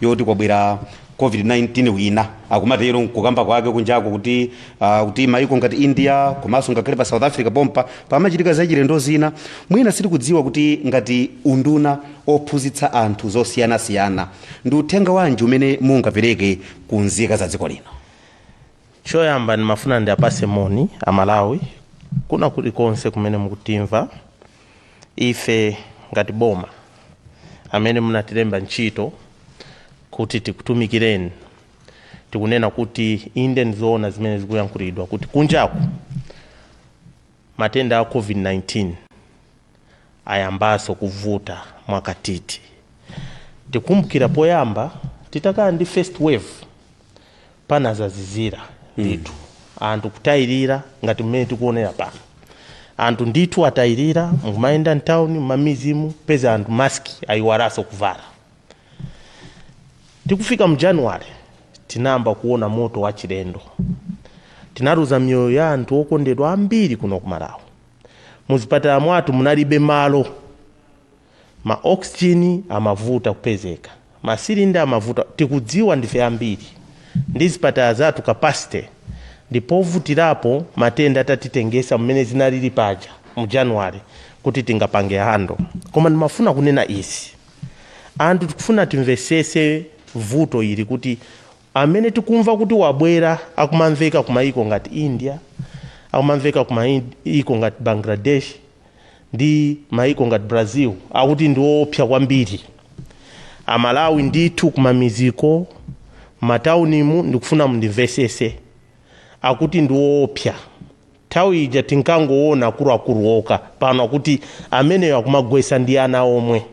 yoti kwabwera COVID-19 wina akumatero nkukamba kwake kunjako kuti maiko ngati India komanso ngakhale pa South Africa pompa pamachitika zachilendo zina mwina sitikudziwa kuti ngati unduna ophunzitsa anthu zosiyanasiyana ndi uthenga wanji umene mungapereke kunzika za dziko lino. Choyamba ndimafuna ndiapase moni Amalawi kuna kulikonse kumene mukutimva ife ngati boma amene munatilemba ntchito kuti tikutumikireni tikunena kuti inde nzoona zimene zikuyankhulidwa kuti kunjaku matenda a COVID-19 ayambaso kuvuta mwakatiti. Tikumbukira poyamba titakhala ndi first wave panazazizira ndithu anthu kutayirira ngati mmene tikuonera pano. Anthu ndithu atayirira mukumayenda mtawuni mamizimu peza anthu maski ayiwaraso kuvala. Tikufika mu January tinamba kuona moto wa chilendo. Tinaruza mioyo ya anthu okondedwa ambiri kuno ku Malawi. Muzipatala mwathu munalibe malo. Ma oxygen amavuta kupezeka. Masilinda amavuta tikudziwa ndife ambiri. Ndi zipatala zathu capacity ndipo vutirapo matenda tatitengesa mmene zinalili paja mu January kuti tingapange hando. Koma ndimafuna kunena isi. Anthu tikufuna timvesese vuto ili kuti amene tikumva kuti wabwera akumamveka kumaiko ngati India, akumamveka kumaiko ngati Bangladesh, ndi maiko ngati Brazil, akuti ndiopsa kwambiri. Amalawi ndithu kumamiziko, mataunimu ndikufuna mndimvesese akuti ndiopsa. Tawi ija tinkangoona akuluakulu oka pano kuti ameneyo akumagwesa ndi ana omwe.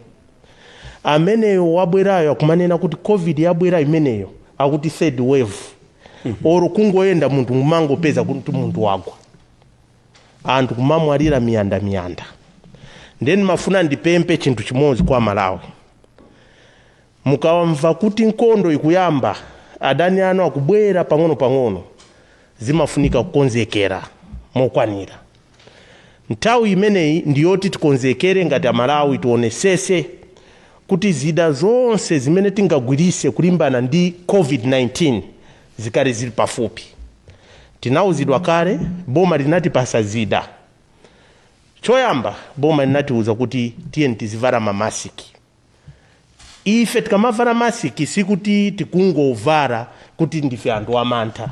Ameneyo wabwerayo akumanena kuti COVID yabwera imeneyo akuti third wave. Oro kungoyenda munthu mumangopeza kuti munthu wagwa. Anthu kumamwalira miyanda. Ndeni mafuna ndipempe chinthu chimodzi kwa Malawi. Mukawamva kuti nkondo ikuyamba adani anu akubwera pang'ono zimafunika kukonzekera mokwanira. Nthawi imeneyi ndiyoti tikonzekere ngati Amalawi tionesese kuti zida zonse zimene tingagwirise kulimbana ndi COVID-19 zikale zili pafupi. Tinauzidwa kale, boma linatipasa zida. Choyamba boma linatiuza kuti tiyeni tizivala mamasiki. Ife tikamavala masiki sikuti tikungovara kuti ndife anthu amantha.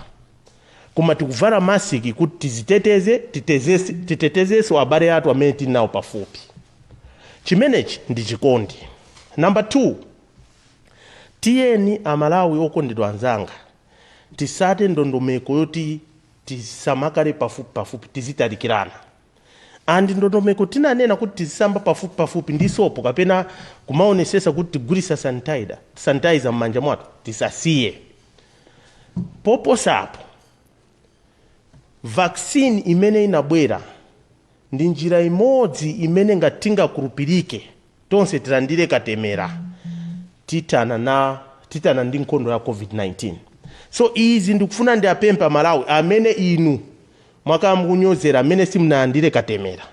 Koma tikuvala masiki kuti tiziteteze, titetezeso abale athu amene tinawo pafupi. Chimenechi ndi chikondi. Number 2, tiyeni Amalawi okondedwa anzanga tisate ndondomeko yoti tisamakale pafupi tizitalikirana. Andi ndondomeko tinanena kuti tizisamba pafupi ndi sopo kapena kumaonesesa kuti tigulisa sanitizer mmanja mwathu tisasiye. Poposapo vaccine imene inabwera ndi njira imodzi imene ngatingakulupirike tonse tilandire katemera titana ndi nkondo ya COVID-19. So izi ndikufuna ndiapempha Malawi amene inu mwakamukunyozera amene simunalandire katemera.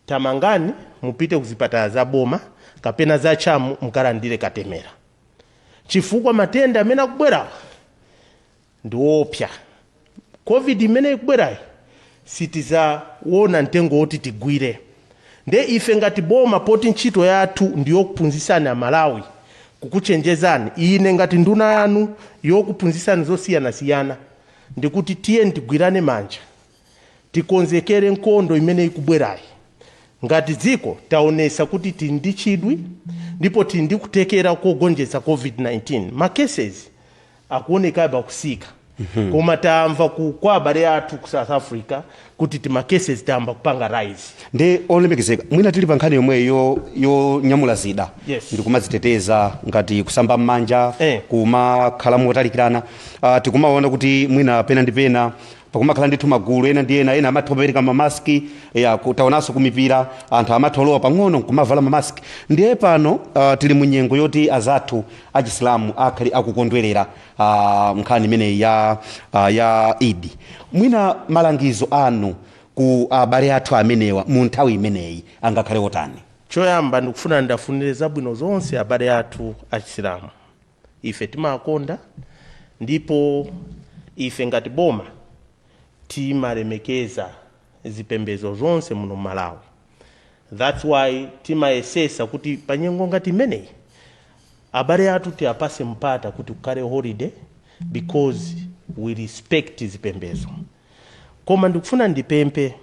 Tamangani mupite kuzipatala za boma kapena za chamu mukalandire katemera. Chifukwa matenda amene akubwera ndiopsa. COVID imene ikubwera sitizaona mtengo oti tigwire. Nde ife ngati boma poti ntchito yathu ndiyokuphunzitsani Amalawi kukuchenjezani ine ngati nduna yanu yokuphunzitsani zosiyana ndikuti tiyeni tigwirane manja tikonzekere nkondo imene ikubwerayi. Ngati dziko taonesa kuti tindi chidwi ndipo tindi kutekera kogonjetsa COVID-19. Ma cases akuoneka bakusika. Koma tamva kwa abale athu ku South Africa kuti tima cases tamba kupanga rise. Nde olemekezeka mwina tili pankhani yomwe yo nyamula zida. Yes. Ndi kumaziteteza ngati kusamba mmanja kumakhala motalikirana. Tikumaona kuti mwina pena ndi pena pakumakhala ndithu magulu ena ndi ena amathopereka mamaski kutaonanso kumipira anthu amatholowa pang'ono kumavala mamaski. Ndiye pano tili munyengo yoti azathu achisilamu akhali akukondwerera nkhani imene ya Idi. Mwina malangizo anu ku abale athu amenewa mu nthawi imeneyi angakhale otani? Choyamba ndikufuna ndafunire zabwino zonse abale athu achisilamu. ife timakonda ndipo ife ngati boma timalemekeza zipembedzo zonse muno Malawi. That's why timayesesa kuti panyengo ngati imeneyi abale athu tiapase mpata kuti kukale holiday because we respect zipembedzo. Koma ndikufuna ndipempe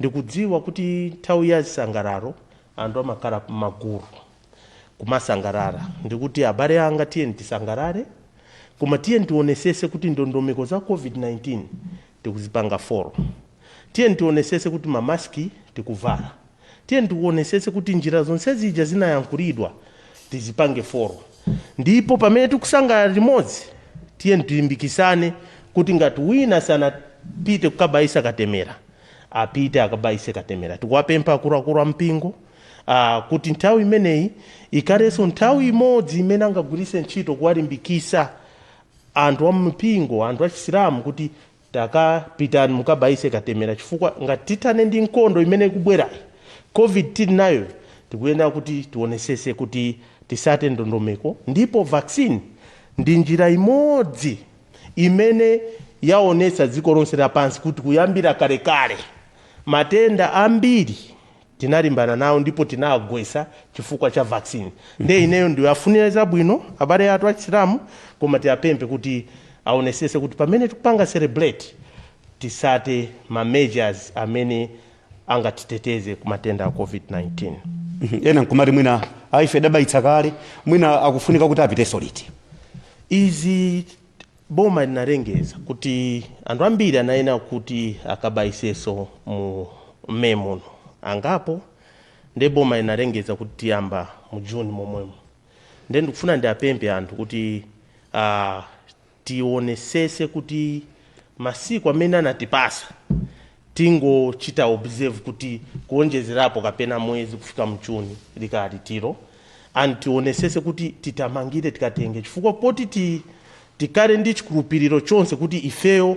ndikudziwa kuti nthawi ya zisangalalo anthu amakhala magulu kumasangalala, ndikuti abale anga tiye tisangalale, koma tiye tionesese kuti ndondomeko za COVID-19 tikuzipanga folo, tiye tionesese kuti mamaski tikuvala, tiye tionesese kuti njira zonse zija zinayankhulidwa tizipange folo. Ndipo pamene tikusangalala limodzi tiye tilimbikisane kuti ngati wina sanapite kukabaisa katemera apite akabaise katemera. Tikuwapempha akuluakulu ampingo kuti nthawi imeneyi ikalenso nthawi imodzi imene angagwiritse ntchito kuwalimbikisa anthu ampingo, anthu achisilamu kuti takapitani mukabaise katemera, chifukwa ngati titane ndi nkhondo imene ikubwerayi COVID tili nayo tikuyenera kuti tionesese kuti tisate ndondomeko. Ndipo vaccine ndi njira imodzi imene yaonetsa dziko lonse lapansi kuti kuyambira kalekale matenda ambiri tinalimbana nawo ndipo tinagwetsa chifukwa cha vaccine. Nde ineyo ndiyafunira zabwino abale athu achisilamu, koma tiapemphe kuti aonesese kuti pamene tikupanga celebrate tisate ma measures amene angatiteteze ku matenda a COVID-19. Ena nkumati mwina aife dabaitsa kale, mwina akufunika kuti apiteso liti. Izi boma linalengeza kuti anthu ambiri anayenera kuti akabaiseso mu memono angapo, nde boma linalengeza kuti tiyamba mu Juni momwemo. Nde ndikufuna ndiapemphe anthu kuti tionesese kuti masiku amene anatipasa tingochita observe kuti kuonjezerapo kapena mwezi kufika mchuni likati tiro, and tionesese kuti titamangire tikatenge, chifukwa poti tikale ndi chikhulupiriro chonse kuti ifeyo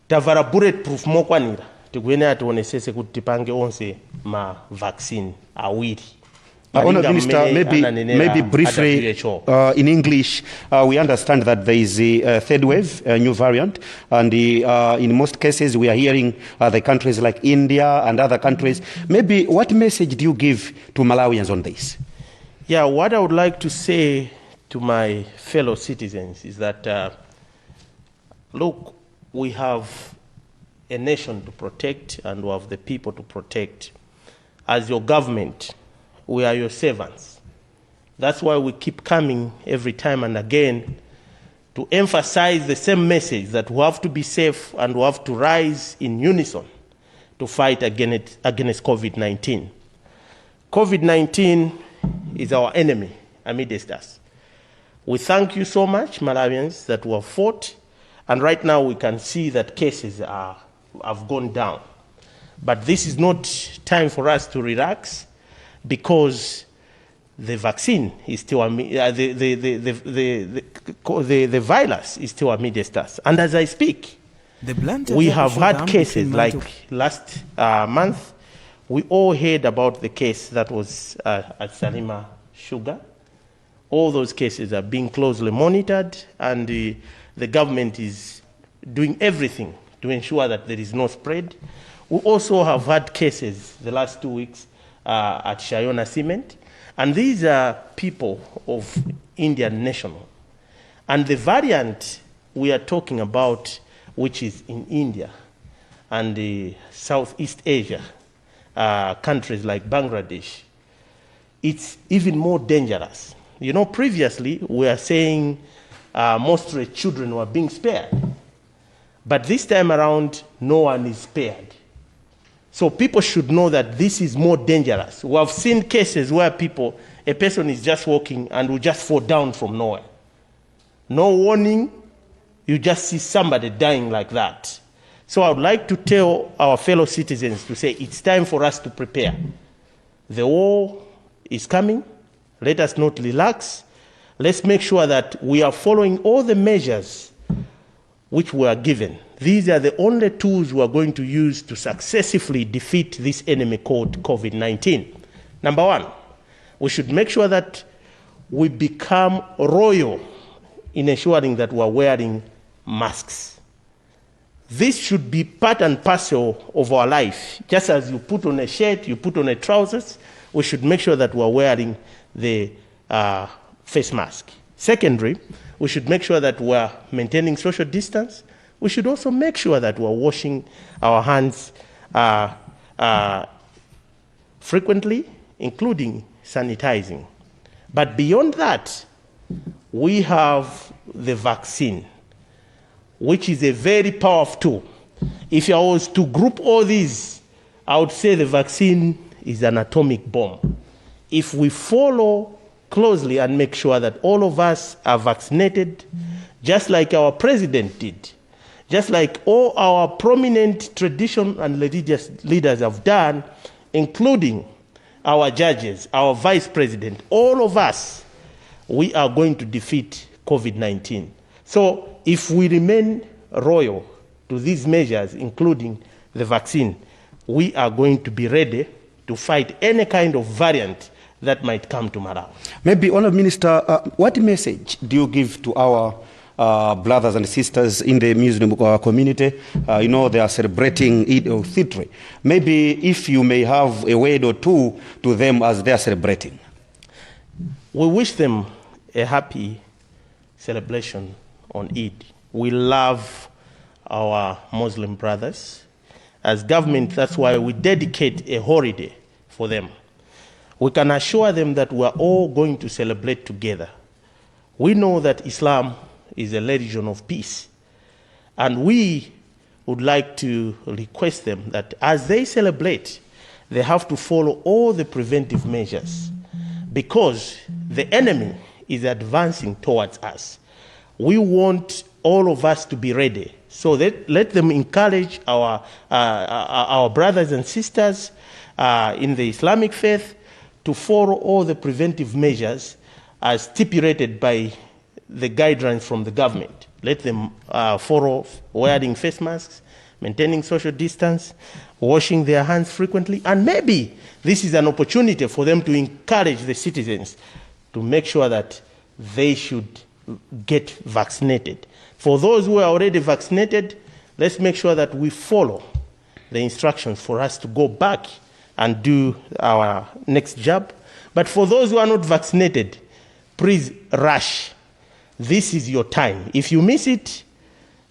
tavala bulletproof mokwanira, tikuyenera tionesese kuti tipange onse ma vaccine awiri. Honourable Minister, maybe briefly in English, we understand that there is a third wave, a new variant, and in most cases we are hearing the countries like India and other countries. Maybe what message do you give to Malawians on this? Yeah, what I would like to say to my fellow citizens is that, look, we have a nation to protect and we have the people to protect. As your government, we are your servants. That's why we keep coming every time and again to emphasize the same message that we have to be safe and we have to rise in unison to fight against COVID-19. COVID-19 is our enemy amidst us. We thank you so much, Malawians, that we have fought, and right now we can see that cases have gone down. But this is not time for us to relax, because the vaccine is still the virus is still amidst us. And as I speak, we have had cases like last month. We all heard about the case that was at Salima Sugar. All those cases are being closely monitored, and the government is doing everything to ensure that there is no spread. We also have had cases the last 2 weeks at Shayona Cement, and these are people of Indian national. And the variant we are talking about, which is in India and the Southeast Asia, countries like Bangladesh, it's even more dangerous. You know, previously we were saying mostly children were being spared, but this time around no one is spared. So people should know that this is more dangerous. We have seen cases where a person is just walking and will just fall down from nowhere. No warning, you just see somebody dying like that. So I would like to tell our fellow citizens to say it's time for us to prepare. The war is coming. Let us not relax. Let's make sure that we are following all the measures which we are given. These are the only tools we are going to use to successfully defeat this enemy called COVID-19. Number one, we should make sure that we become royal in ensuring that we're wearing masks. This should be part and parcel of our life. Just as you put on a shirt, you put on a trousers, we should make sure that we're wearing the face mask. Secondly, we should make sure that we're maintaining social distance. We should also make sure that we're washing our hands frequently, including sanitizing. But beyond that, we have the vaccine, which is a very powerful tool. If I was to group all these, I would say the vaccine is an atomic bomb. If we follow closely and make sure that all of us are vaccinated, just like our president did, just like all our prominent traditional and religious leaders have done, including our judges, our vice president, all of us, we are going to defeat COVID-19. So if we remain loyal to these measures, including the vaccine, we are going to be ready to fight any kind of variant that might come to Malawi. Maybe, Honourable Minister, what message do you give to our brothers and sisters in the Muslim community? They are celebrating Eid al-Fitr. Maybe if you may have a word or two to them as they are celebrating. We wish them a happy celebration on Eid. We love our Muslim brothers. As government, that's why we dedicate a holiday for them. We can assure them that we are all going to celebrate together. We know that Islam is a religion of peace. And we would like to request them that as they celebrate, they have to follow all the preventive measures because the enemy is advancing towards us. We want all of us to be ready. So let them encourage our brothers and sisters in the Islamic faith to follow all the preventive measures as stipulated by the guidelines from the government. Let them follow wearing face masks, maintaining social distance, washing their hands frequently, and maybe this is an opportunity for them to encourage the citizens to make sure that they should get vaccinated. For those who are already vaccinated, let's make sure that we follow the instructions for us to go back and do our next jab. But for those who are not vaccinated, please rush. This is your time. If you miss it,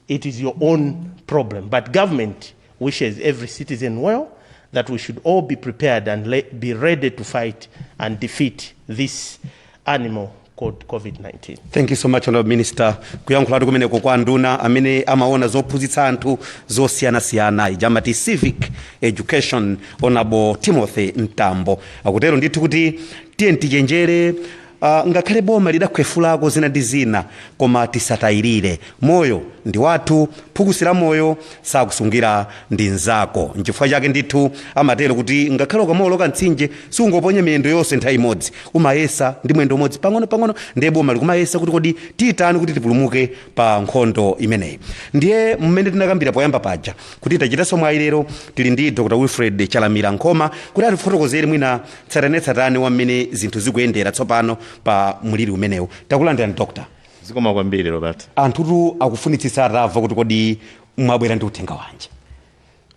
it is your own problem. But government wishes every citizen well, that we should all be prepared and be ready to fight and defeat this animal called COVID-19. Thank you so much, Honorable Minister. Kuyankhulatu kumeneko kwa nduna amene amaona zophunzitsa anthu zosiyana-siyana ijamati civic education, Honorable Timothy Ntambo. Akutero ndithu kuti tiye tichenjere ngakhale boma lidakhwefulako zina ndi zina koma tisatayirire. Moyo ndi wathu, phukusira moyo sakusungira ndi nzako. Nchifukwa chake ndithu amatero kuti ngakhale ukamawoloka mtsinje sungoponya miyendo yonse nthawi imodzi, umayesa ndi mwendo umodzi pang'ono ndiye boma likumayesa kuti kodi tiyitani kuti tipulumuke pa nkhondo imeneyi. Ndiye mmene tinakambira poyamba paja kuti tachitanso mwayi lero tili ndi Dr. Wilfred Chalamila Nkhoma kuti atifotokozere mwina tsatanetsatane wa mmene zinthu zikuyendera tsopano pa muliri umenewu. Takulandirani Dr. Zikoma kwambiri Robert. Anthutu akufunitsitsa atamva kuti kodi mwabwera ndi uthenga wanji.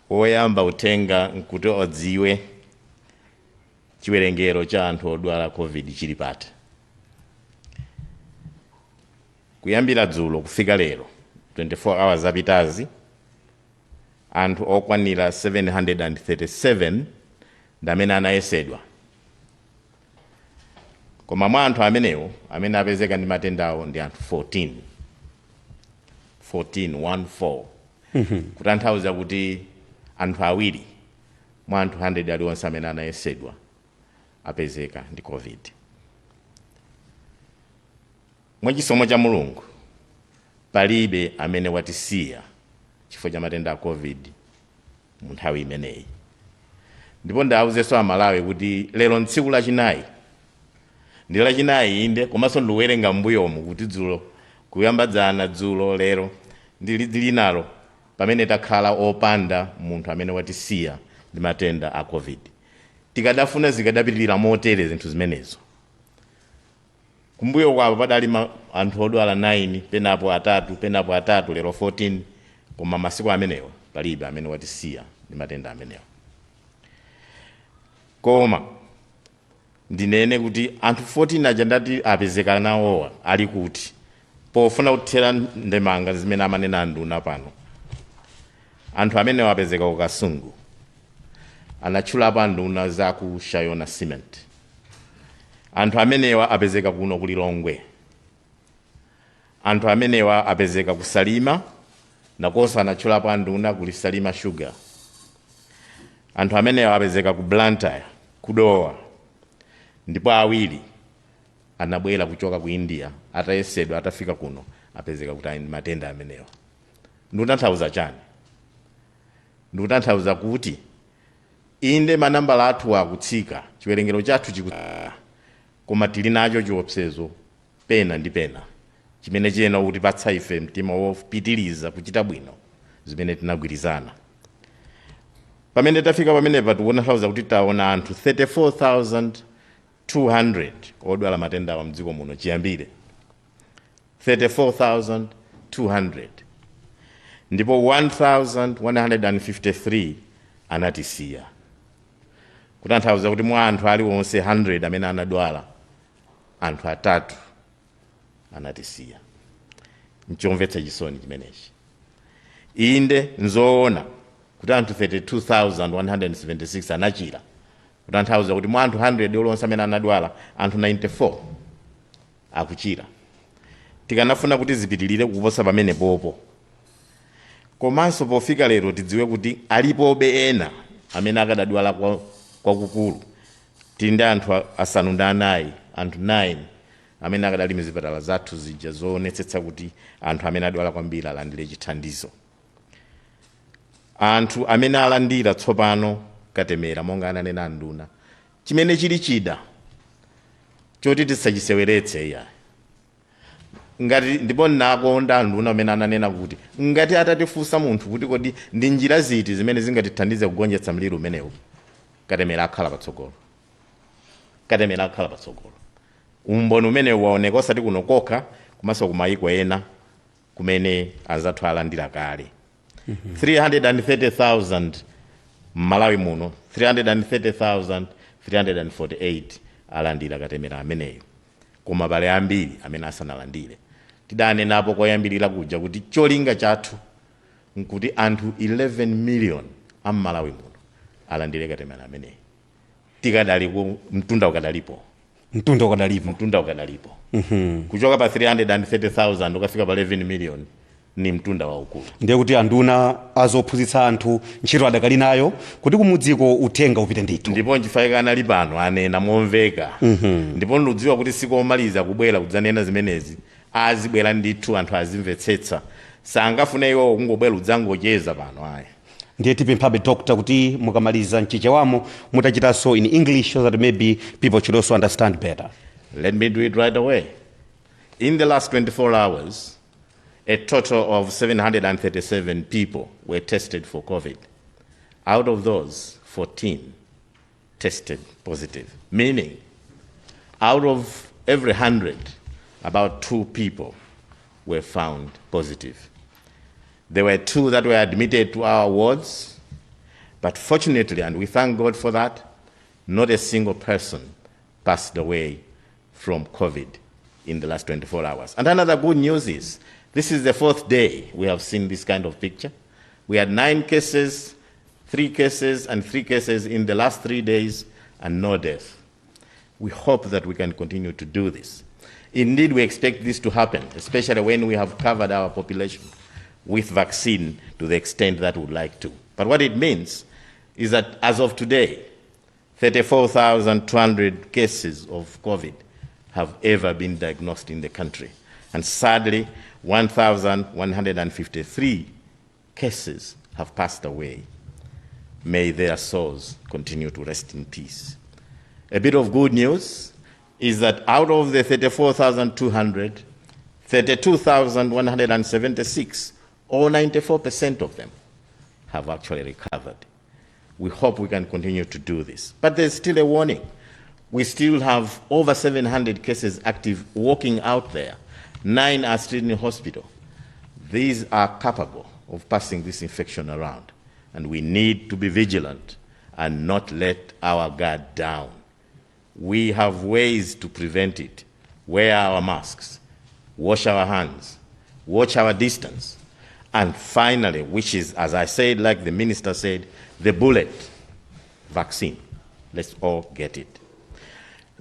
Woyamba uthenga nkuti odziwe chiwerengero cha anthu odwala COVID chili pati. Kuyambira dzulo kufika lero 24 hours zapitazi, anthu okwanira 737 ndamene anayesedwa. Koma mwa anthu amenewo amene apezeka ndi matendawo ndi anthu 14 kutanthauza kuti anthu awiri mwa anthu 100 aliwonse amene anayesedwa apezeka ndi COVID. Mwachisomo cha Mulungu palibe amene watisiya chifukwa cha matenda a COVID mu nthawi imeneyi. Ndipo ndawuzenso Amalawi kuti lero ntsiku lachinayi ndi lachinayi inde komanso ndiwerenga mbuyomu kuti dzulo kuyambadzana dzulo lero ndili nalo pamene takhala opanda munthu amene watisiya ndi matenda a COVID. Tikadafuna zikadapitirira motere zinthu zimenezo. kumbuyo kwapo padali anthu odwala 9 penapo atatu lero 14 koma masiku amenewa palibe amene watisiya ndi matenda amenewa. Koma ndinene kuti anthu 14 aja ndati apezeka nawowa ali kuti pofuna kuthera ndemanga zimene amanena nduna pano. Anthu amene wapezeka ku Kasungu anatchulapo nduna za ku Shayona Cement. Anthu amenewa apezeka kuno ku Lilongwe. Anthu amenewa apezeka ku Salima nakonso anatchulapo nduna ku Salima Sugar. Anthu amenewa apezeka ku Blantyre, ku Dowa, ndipo awiri anabwera kuchoka ku India atayesedwa atafika kuno apezeka kuti ali matenda amenewa. Ndikutanthauza chani? Ndikutanthauza kuti inde manambala athu akutsika, chiwerengero chathu chikutsika, koma tili nacho chiopsezo pena ndi pena chimene chiyena kutipatsa ife mtima wopitiriza kuchita bwino zimene tinagwirizana. Pamene tafika pamenepa tikutanthauza kuti taona anthu 34,200 odwala matenda wa mdziko muno chiyambire. 34,200 ndipo 1,153 anatisiya. Kutanthauza kuti mwa anthu aliwonse 100 amene anadwala anthu 3 anatisiya. Nchomvetsa chisoni chimenechi. Inde nzoona kuti anthu 32,176 anachira. Kutanthauza kuti mwa anthu 100 olonse amene anadwala anthu 94 akuchira. Tikanafuna kuti zipitirire kuposa pamene popo. Komanso pofika lero tidziwe kuti alipobe ena amene akadadwala kwakukulu. Tinde anthu asanu ndi anayi, anthu 9 amene akadali mzipatala zathu zija zoonetsetsa kuti anthu amene adwala kwambiri alandire chithandizo. Anthu amene alandira tsopano katemera monga ananena nduna. Chimene chili chida choti tisachiseweretse iya. Ngati ndipo nakonda nduna amene ananena kuti ngati atatifunsa munthu kuti kodi ndi njira ziti zimene zingatithandize kugonjetsa mliri umenewu, katemera akhala patsogolo. Katemera akhala patsogolo. Umboni umenewu waoneka osati kuno kokha komanso kumayiko ena kumene azathu alandira kale. 330,000 Malawi muno, 330,348 alandira katemera ameneyo. Koma pale ambiri amene asanalandire. Tidanenapo koyambirira kuja kuti cholinga chathu nkuti anthu 11 million Malawi muno alandire katemera ameneyo. Tikadalipo mtunda ukadalipo. Mtunda ukadalipo. Kuchoka pa 330,000 ukafika pa 11 million ni mtunda waukulu. Ndiye kuti anduna azophunzitsa anthu ntchito adakali nayo kuti kumudziko uthenga upite ndithu. Ndipo nchifukwa anali pano anena momveka. Ndipo ndidziwa kuti sikomaliza kubwera kudzanena zimenezi azibwera ndithu anthu azimvetsetsa. Sangafune iwo kungobwera udzangocheza pano ayi. Ndiye tipemphabe doctor kuti mukamaliza mchichewamo mutachitanso in English so that maybe people should also understand better. Let me do it right away. In the last 24 hours, a total of 737 people were tested for COVID. Out of those, 14 tested positive, meaning out of every 100, about 2 people were found positive. There were 2 that were admitted to our wards, but fortunately, and we thank God for that, not a single person passed away from COVID in the last 24 hours. And another good news is, this is the 4th day we have seen this kind of picture. We had 9 cases, 3 cases, and 3 cases in the last 3 days, and no death. We hope that we can continue to do this. Indeed, we expect this to happen, especially when we have covered our population with vaccine to the extent that we would like to. But what it means is that as of today, 34,200 cases of COVID have ever been diagnosed in the country. And sadly, 1,153 cases have passed away. May their souls continue to rest in peace. A bit of good news is that out of the 34,200, 32,176, or 94% of them, have actually recovered. We hope we can continue to do this. But there's still a warning. We still have over 700 cases active walking out there. 9 are still in hospital. These are capable of passing this infection around. And we need to be vigilant and not let our guard down. We have ways to prevent it. Wear our masks, wash our hands, watch our distance. And finally, which is, as I said, like the minister said, the bullet vaccine. Let's all get it.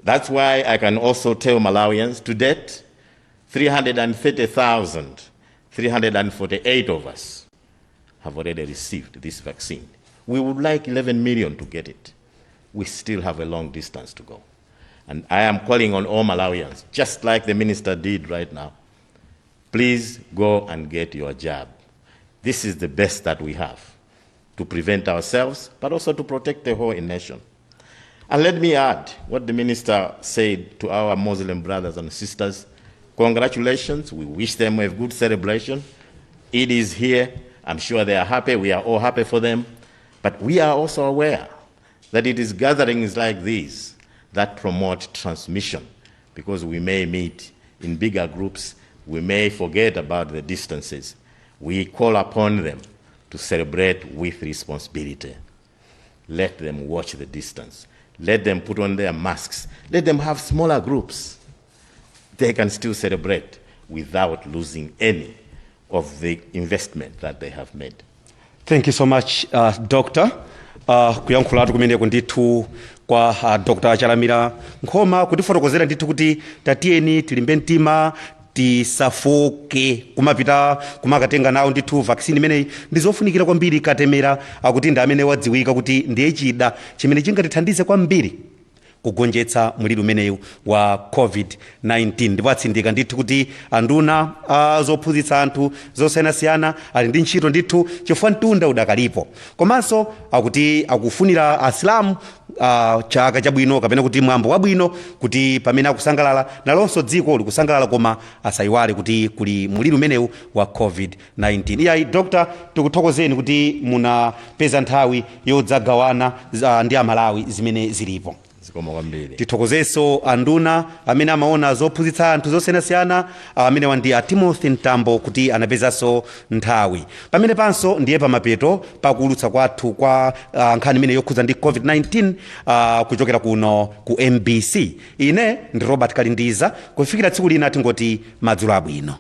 That's why I can also tell Malawians, to date, 330,348 of us have already received this vaccine. We would like 11 million to get it. We still have a long distance to go. And I am calling on all Malawians, just like the minister did right now, please go and get your jab. This is the best that we have to prevent ourselves, but also to protect the whole nation. And let me add what the minister said to our Muslim brothers and sisters. Congratulations. We wish them a good celebration. Eid is here. I'm sure they are happy. We are all happy for them. But we are also aware that it is gatherings like these that promote transmission, because we may meet in bigger groups. We may forget about the distances. We call upon them to celebrate with responsibility. Let them watch the distance. Let them put on their masks. Let them have smaller groups. They can still celebrate without losing any of the investment that they have made. Thank you so much, Doctor. Kuyankhulatu kumeneko ndithu kwa Dr. Chalamila Nkhoma kutifotokozera ndithu kuti tatiyeni tilimbe mtima, tisafoke kumapita kumakatenga nawo ndithu vaccine imeneyi ndizofunikira kwambiri. Katemera akuti ndi amene wadziwika kuti ndiye chida chimene chingatithandize kwambiri kugonjetsa mliri umeneyu wa COVID-19. ndipo atsindika ndithu kuti anduna zophunzitsa anthu zosiyanasiyana ali ndi ntchito ndithu chifukwa mtunda udakalipo. Komanso akuti akufunira Asilamu chaka chabwino kapena kuti mwambo wabwino, kuti pamene akusangalala nalonso dziko likusangalala, koma asayiwale kuti kuli mliri umenewu wa COVID-19. Iyayi Dr. tikuthokozeni kuti munapeza nthawi yodzagawana ndi Amalawi zimene zilipo. Tithokozenso anduna amene amaona zophunzitsa anthu zosiyanasiyana amene wandi Timothy Ntambo kuti anapezanso nthawi. Pamene panso ndiye pamapeto pakuulutsa kwathu kwa nkhani imene yokhudza ndi COVID-19 kuchokera kuno ku MBC. Ine ndi Robert Kalindiza. Kufikira tsiku lina tingoti madzulo abwino.